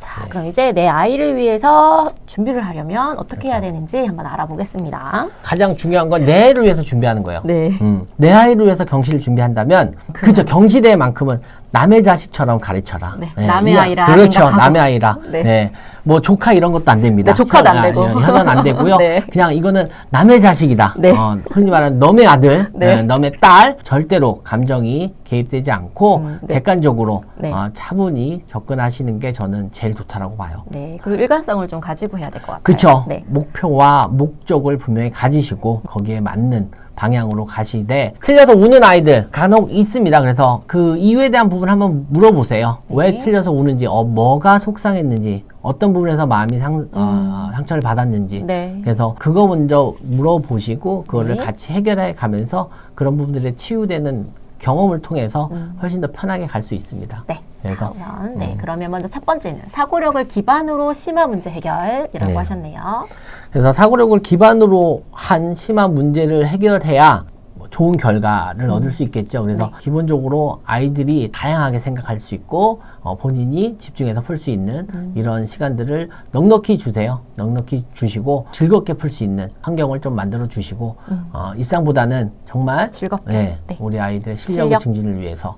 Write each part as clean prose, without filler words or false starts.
자, 그럼 이제 내 아이를 위해서 준비를 하려면 어떻게 해야 되는지 한번 알아보겠습니다. 가장 중요한 건 내 애를 위해서 준비하는 거예요. 네. 내 아이를 위해서 경시를 준비한다면 그죠. 경시대만큼은 남의 자식처럼 가르쳐라. 네, 남의 아이라 그렇죠. 생각하고. 남의 아이라. 네. 네. 뭐 조카 이런 것도 안 됩니다. 네, 조카도 안 되고. 현은 안 되고요. 네. 그냥 이거는 남의 자식이다. 네. 흔히 말하는 너의 아들, 네. 너의 딸 절대로 감정이 개입되지 않고 네. 객관적으로 네. 차분히 접근하시는 게 저는 제일 좋다라고 봐요. 네. 그리고 일관성을 좀 가지고 해야 될 것 같아요. 그렇죠. 네. 목표와 목적을 분명히 가지시고 거기에 맞는 방향으로 가시되 틀려서 우는 아이들 간혹 있습니다. 그래서 그 이유에 대한 부분 한번 물어보세요. 네. 왜 틀려서 우는지, 뭐가 속상했는지, 어떤 부분에서 마음이 상처를 받았는지. 네. 그래서 그거 먼저 물어보시고 그거를 네. 같이 해결해 가면서 그런 부분들에 치유되는 경험을 통해서 훨씬 더 편하게 갈 수 있습니다. 네. 그래서 그러면 먼저 첫 번째는 사고력을 기반으로 심화 문제 해결이라고 네. 하셨네요. 그래서 사고력을 기반으로 한 심한 문제를 해결해야 좋은 결과를 얻을 수 있겠죠. 그래서 네. 기본적으로 아이들이 다양하게 생각할 수 있고 본인이 집중해서 풀 수 있는 이런 시간들을 넉넉히 주세요. 넉넉히 주시고 즐겁게 풀 수 있는 환경을 좀 만들어 주시고 입상보다는 정말 즐겁게. 네, 네. 우리 아이들의 실력 증진을 위해서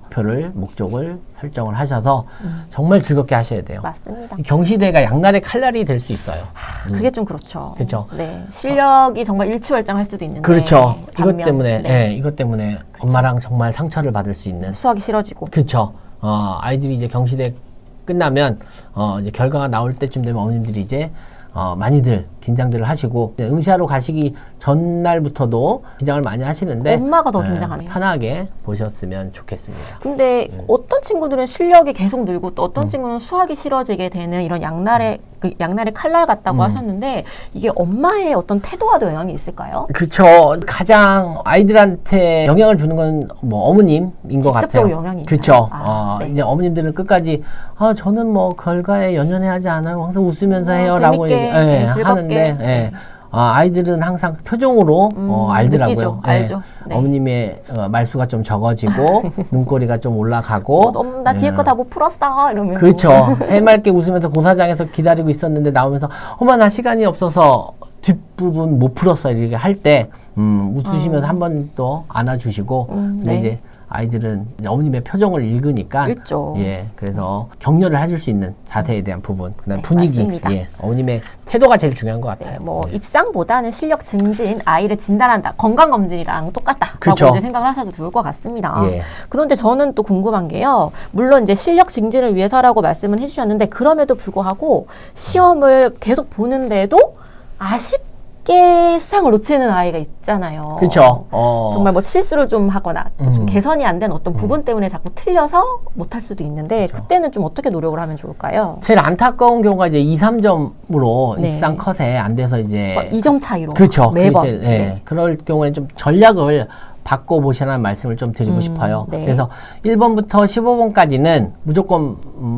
목적을 설정을 하셔서 정말 즐겁게 하셔야 돼요. 맞습니다. 이 경시대가 양날의 칼날이 될 수 있어요. 그게 좀 그렇죠. 그렇죠. 네. 실력이 정말 일취월장할 수도 있는데. 그렇죠. 이것 반면, 때문에, 네. 이것 때문에 엄마랑 정말 상처를 받을 수 있는. 수학이 싫어지고. 그렇죠. 아이들이 이제 경시대 끝나면, 이제 결과가 나올 때쯤 되면 어머님들이 이제, 많이들 긴장들을 하시고, 응시하러 가시기 전날부터도 긴장을 많이 하시는데, 엄마가 더 긴장하네요. 편하게 보셨으면 좋겠습니다. 근데 어떤 친구들은 실력이 계속 늘고 또 어떤 친구는 수학이 싫어지게 되는 이런 양날의 칼날 같다고 하셨는데 이게 엄마의 어떤 태도와도 영향이 있을까요? 그렇죠. 가장 아이들한테 영향을 주는 건 뭐 어머님인 것 같아요. 직접적으로 영향이 그렇죠. 네. 이제 어머님들은 끝까지 저는 뭐 결과에 연연해하지 않아요. 항상 웃으면서 해요라고 재밌게, 즐겁게. 하는데 아이들은 항상 표정으로 알더라고요. 느끼죠. 알죠. 네. 어머님의 말수가 좀 적어지고 눈꼬리가 좀 올라가고 너무 나 뒤에 거 다 못 풀었어 이러면 그렇죠. 해맑게 웃으면서 고사장에서 기다리고 있었는데 나오면서 엄마 나 시간이 없어서 뒷부분 못 풀었어 이렇게 할 때 웃으시면서 한 번 또 안아주시고 근데 네. 이제 아이들은 이제 어머님의 표정을 읽으니까 읽죠. 그래서 격려를 해줄 수 있는 자세에 대한 부분 그다음 네, 분위기 맞습니다. 어머님의 태도가 제일 중요한 것 같아요. 네, 뭐 입상보다는 실력 증진, 아이를 진단한다, 건강검진이랑 똑같다라고 그쵸. 이제 생각을 하셔도 좋을 것 같습니다. 예. 그런데 저는 또 궁금한 게요. 물론 이제 실력 증진을 위해서라고 말씀은 해주셨는데 그럼에도 불구하고 시험을 계속 보는데도 아쉽게 수상을 놓치는 아이가 있잖아요. 그렇죠. 정말 뭐 실수를 좀 하거나 좀 개선이 안 된 어떤 부분 때문에 자꾸 틀려서 못할 수도 있는데 그때는 좀 어떻게 노력을 하면 좋을까요? 제일 안타까운 경우가 이제 2, 3점으로 네. 입상 컷에 안 돼서 이제 2점 차이로 그렇죠. 매번. 그게 제일, 그럴 경우에 좀 전략을 바꿔보시라는 말씀을 좀 드리고 싶어요. 네. 그래서 1번부터 15번까지는 무조건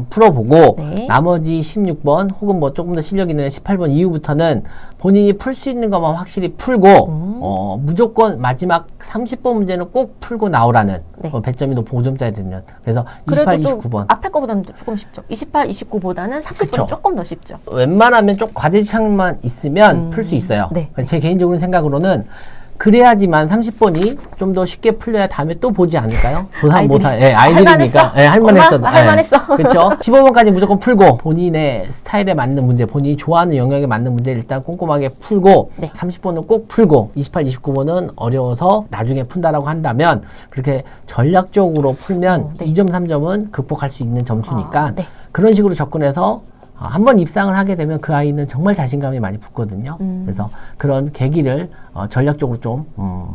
풀어보고 네. 나머지 16번 혹은 뭐 조금 더 실력 있는 18번 이후부터는 본인이 풀 수 있는 것만 확실히 풀고 무조건 마지막 30번 문제는 꼭 풀고 나오라는 네. 배점이 높은 5점짜리 되면 그래서 그래도 28, 좀 29번 앞에 거보다는 조금 쉽죠. 28, 29보다는 30분 그쵸. 조금 더 쉽죠. 웬만하면 좀 과제창만 있으면 풀 수 있어요. 네. 제 개인적인 생각으로는 그래야지만 30번이 좀 더 쉽게 풀려야 다음에 또 보지 않을까요? 아이들이니까. 할만했어. 엄마, 할만했어. 그렇죠. 15번까지 무조건 풀고 본인의 스타일에 맞는 문제, 본인이 좋아하는 영역에 맞는 문제를 일단 꼼꼼하게 풀고 네. 30번은 꼭 풀고 28, 29번은 어려워서 나중에 푼다라고 한다면 그렇게 전략적으로 풀면 네. 2점, 3점은 극복할 수 있는 점수니까 네. 그런 식으로 접근해서 한번 입상을 하게 되면 그 아이는 정말 자신감이 많이 붙거든요. 그래서 그런 계기를 전략적으로 좀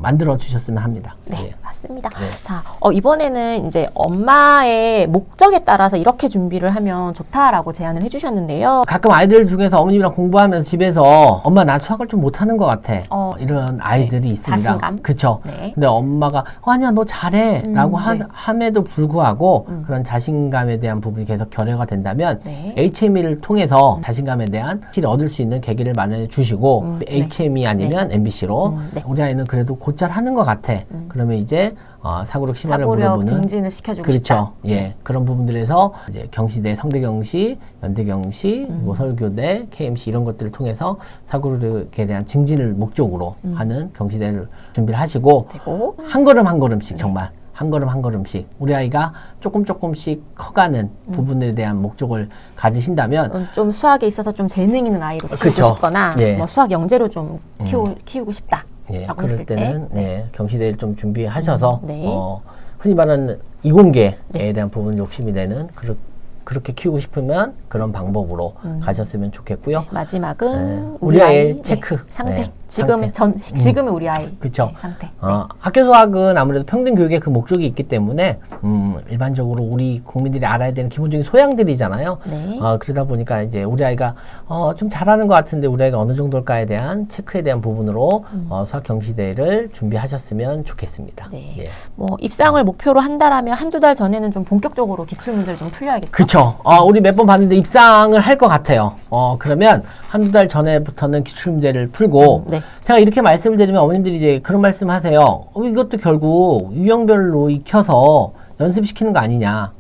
만들어 주셨으면 합니다. 네, 예. 맞습니다. 네. 자, 이번에는 이제 엄마의 목적에 따라서 이렇게 준비를 하면 좋다라고 제안을 해주셨는데요. 가끔 아이들 중에서 어머님이랑 공부하면서 집에서 엄마 나 수학을 좀 못하는 것 같아. 이런 아이들이 있습니다. 자신감? 그쵸. 네. 근데 엄마가 아니야 너 잘해 라고 함에도 불구하고 그런 자신감에 대한 부분이 계속 결여가 된다면 네. HME를 것들을 통해서 자신감에 대한 실을 얻을 수 있는 계기를 마련해 주시고 HME 아니면 MBC로 네. 우리 아이는 그래도 곧잘 하는 것 같아. 그러면 이제 사고력 심화를 사고력 물어보는 증진을 시켜주고 그렇죠. 싶다. 예, 그런 부분들에서 이제 경시대, 성대경시, 연대경시, 뭐 서울교대, KMC 이런 것들을 통해서 사고력에 대한 증진을 목적으로 하는 경시대를 준비를 하시고 되고 한 걸음 한 걸음씩 정말 한 걸음 한 걸음씩 우리 아이가 조금씩 커가는 부분에 대한 목적을 가지신다면 좀 수학에 있어서 좀 재능 있는 아이로 키우고 그쵸. 싶거나 예. 뭐 수학 영재로 좀 키우고 싶다. 예, 라고 그럴 했을 때는 경시대를 좀 준비하셔서 네. 흔히 말하는 이공계에 대한 부분 욕심이 되는 그렇게 키우고 싶으면 그런 방법으로 가셨으면 좋겠고요. 마지막은 우리 아이의 체크. 상태. 네, 지금의 상태. 지금의 우리 아이 그쵸. 상태. 학교 수학은 아무래도 평등 교육의 그 목적이 있기 때문에 일반적으로 우리 국민들이 알아야 되는 기본적인 소양들이잖아요. 네. 그러다 보니까 이제 우리 아이가 좀 잘하는 것 같은데 우리 아이가 어느 정도일까에 대한 체크에 대한 부분으로 수학 경시대를 준비하셨으면 좋겠습니다. 네. 예. 뭐 입상을 목표로 한다라면 한두 달 전에는 좀 본격적으로 기출 문제를 좀 풀려야겠죠. 그쵸. 우리 몇 번 봤는데 입상을 할 것 같아요. 그러면 한두 달 전에부터는 기출문제를 풀고, 네. 제가 이렇게 말씀을 드리면 어머님들이 이제 그런 말씀 하세요. 이것도 결국 유형별로 익혀서 연습시키는 거 아니냐.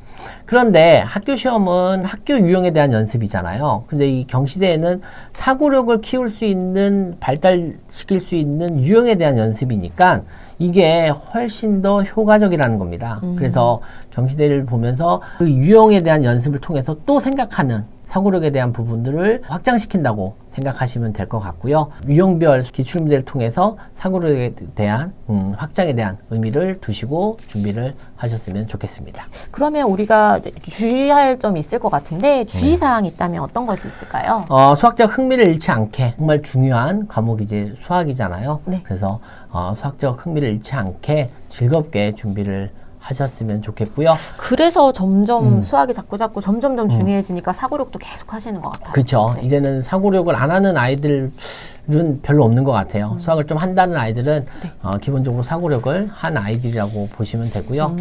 그런데 학교 시험은 학교 유형에 대한 연습이잖아요. 근데 이 경시대에는 사고력을 키울 수 있는, 발달시킬 수 있는 유형에 대한 연습이니까 이게 훨씬 더 효과적이라는 겁니다. 그래서 경시대를 보면서 그 유형에 대한 연습을 통해서 또 생각하는 사고력에 대한 부분들을 확장시킨다고 생각하시면 될 것 같고요. 유형별 기출문제를 통해서 사고력에 대한 확장에 대한 의미를 두시고 준비를 하셨으면 좋겠습니다. 그러면 우리가 이제 주의할 점이 있을 것 같은데 주의사항이 있다면 어떤 것이 있을까요? 수학적 흥미를 잃지 않게 정말 중요한 과목이 이제 수학이잖아요. 네. 그래서 수학적 흥미를 잃지 않게 즐겁게 준비를 하셨으면 좋겠고요. 그래서 점점 수학이 자꾸 점점 중요해지니까 사고력도 계속 하시는 것 같아요. 그렇죠. 네. 이제는 사고력을 안 하는 아이들은 별로 없는 것 같아요. 수학을 좀 한다는 아이들은 기본적으로 사고력을 한 아이들이라고 보시면 되고요.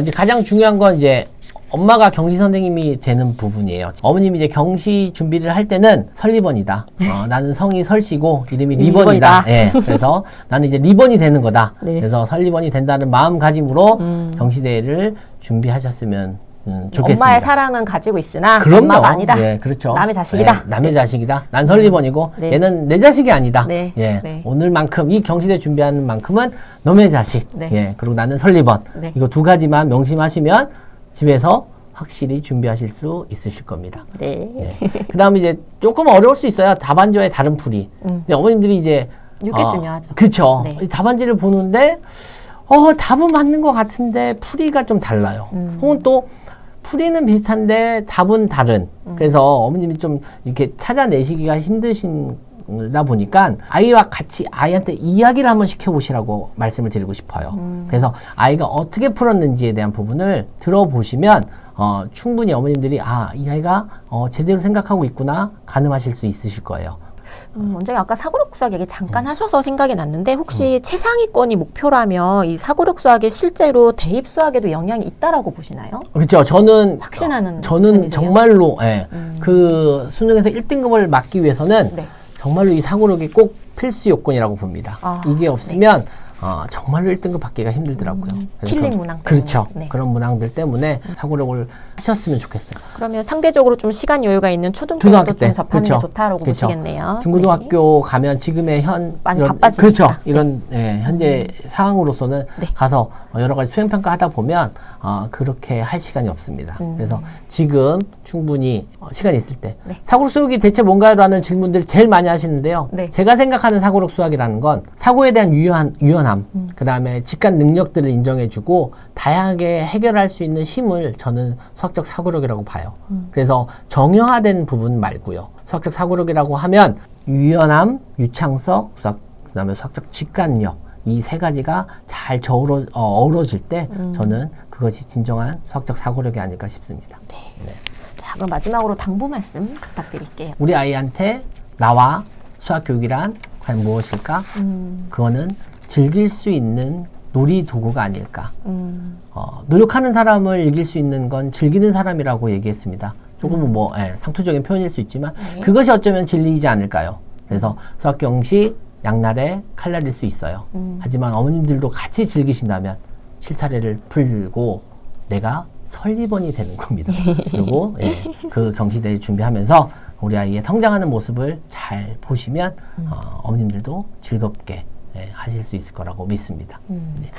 이제 가장 중요한 건 이제 엄마가 경시 선생님이 되는 부분이에요. 어머님이 이제 경시 준비를 할 때는 설리번이다. 나는 성이 설씨고 이름이 리번이다. 예, 그래서 나는 이제 리번이 되는 거다. 네. 그래서 설리번이 된다는 마음가짐으로 경시대회를 준비하셨으면 좋겠습니다. 엄마의 사랑은 가지고 있으나 그럼요. 엄마가 아니다. 예, 그렇죠. 남의 자식이다. 예, 남의 자식이다. 난 설리번이고 네. 얘는 내 자식이 아니다. 네. 예, 네. 오늘만큼 이 경시대 준비하는 만큼은 너의 자식. 네. 예, 그리고 나는 설리번. 네. 이거 두 가지만 명심하시면 집에서 확실히 준비하실 수 있으실 겁니다. 네. 예. 그 다음에 이제 조금 어려울 수 있어요. 답안지와의 다른 풀이. 근데 어머님들이 이제 이게 중요하죠. 그쵸. 네. 이 답안지를 보는데 답은 맞는 것 같은데 풀이가 좀 달라요. 혹은 또 풀이는 비슷한데 답은 다른. 그래서 어머님이 좀 이렇게 찾아내시기가 힘드신다 보니까 아이와 같이 아이한테 이야기를 한번 시켜보시라고 말씀을 드리고 싶어요. 그래서 아이가 어떻게 풀었는지에 대한 부분을 들어보시면 충분히 어머님들이 이 아이가 제대로 생각하고 있구나 가늠하실 수 있으실 거예요. 원장님 아까 사고력 수학 얘기 잠깐 하셔서 생각이 났는데 혹시 최상위권이 목표라면 이 사고력 수학이 실제로 대입 수학에도 영향이 있다라고 보시나요? 그렇죠. 저는 확신하는 편이세요? 정말로 그 수능에서 1등급을 맞기 위해서는 네. 정말로 이 사고력이 꼭 필수 요건이라고 봅니다. 이게 없으면 정말로 1등급 받기가 힘들더라고요. 킬링 문항 때문에. 그렇죠. 네. 그런 문항들 때문에 사고력을 하셨으면 좋겠어요. 그러면 상대적으로 좀 시간 여유가 있는 초등학교 초등학교 때. 좀 접하는 게 그렇죠. 좋다라고 그렇죠. 보시겠네요. 중고등학교 가면 지금의 많이 이런 바빠지니까. 그렇죠. 이런 현재 상황으로서는 네. 가서 여러 가지 수행평가 하다 보면 그렇게 할 시간이 없습니다. 그래서 지금 충분히 시간이 있을 때 네. 사고력 수학이 대체 뭔가라는 질문들 제일 많이 하시는데요. 네. 제가 생각하는 사고력 수학이라는 건 사고에 대한 유연함, 그 다음에 직관 능력들을 인정해주고 다양하게 해결할 수 있는 힘을 저는 수학적 사고력이라고 봐요. 그래서 정형화된 부분 말고요. 수학적 사고력이라고 하면 유연함, 유창석, 그 다음에 수학적 직관력 이 세 가지가 잘 어우러질 때 저는 그것이 진정한 수학적 사고력이 아닐까 싶습니다. 네. 자, 그럼 마지막으로 당부 말씀 부탁드릴게요. 우리 아이한테 나와 수학 교육이란 과연 무엇일까? 그거는 즐길 수 있는 놀이 도구가 아닐까. 노력하는 사람을 이길 수 있는 건 즐기는 사람이라고 얘기했습니다. 조금은 뭐 상투적인 표현일 수 있지만 네. 그것이 어쩌면 진리이지 않을까요? 그래서 수학경시 양날의 칼날일 수 있어요. 하지만 어머님들도 같이 즐기신다면 실타래를 풀고 내가 설리번이 되는 겁니다. 그리고 그 경시대를 준비하면서 우리 아이의 성장하는 모습을 잘 보시면 어머님들도 즐겁게 하실 수 있을 거라고 믿습니다. 네.